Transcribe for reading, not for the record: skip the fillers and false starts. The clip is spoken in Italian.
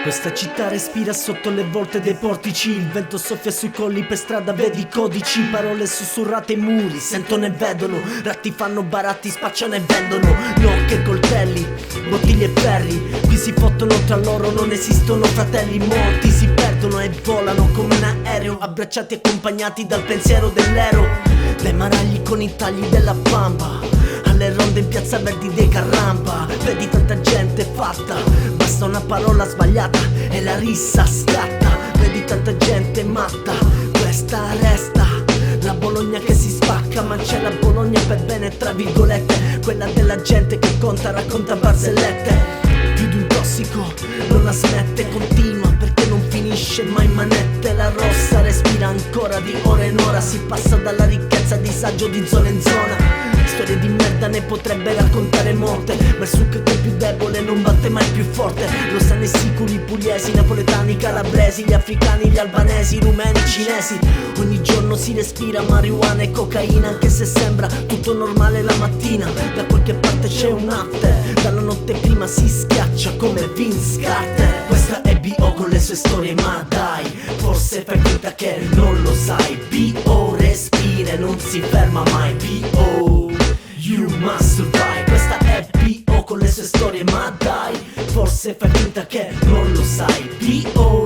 Questa città respira sotto le volte dei portici. Il vento soffia sui colli, per strada vedi codici. Parole sussurrate ai muri, sentono e vedono. Ratti fanno baratti, spacciano e vendono. Nocche e coltelli, bottiglie e ferri. Qui si fottono tra loro, non esistono fratelli. Molti si perdono e volano come un aereo, abbracciati e accompagnati dal pensiero dell'ero. Dai maragli con i tagli della pampa, alle ronde in piazza Verdi dei Carrampa. Vedi tanta gente fatta, basta una parola sbagliata e la rissa scatta. Vedi tanta gente matta, questa resta la Bologna che si spacca. Ma c'è la Bologna per bene tra virgolette, quella della gente che conta, racconta barzellette. Più di un tossico non la smette, continua perché non finisce mai manette. La rossa respira ancora di ora in ora, si passa dalla ricchezza a disagio di zona in zona. Storie di merda ne potrebbe raccontare molte, ma il succo che è più debole non batte mai più forte. Lo sanno i siculi, i pugliesi, i napoletani, i calabresi, gli africani, gli albanesi, i rumeni, i cinesi. Ogni giorno si respira marijuana e cocaina, anche se sembra tutto normale la mattina. Da qualche parte c'è un after, dalla notte prima si schiaccia come Vince Carter. Questa è B.O. con le sue storie, ma dai, forse fai finta che non lo sai. B.O. respira e non si ferma mai. B.O. you must survive. Questa è B.O. con le sue storie, ma dai, forse fai finta che non lo sai. B.O.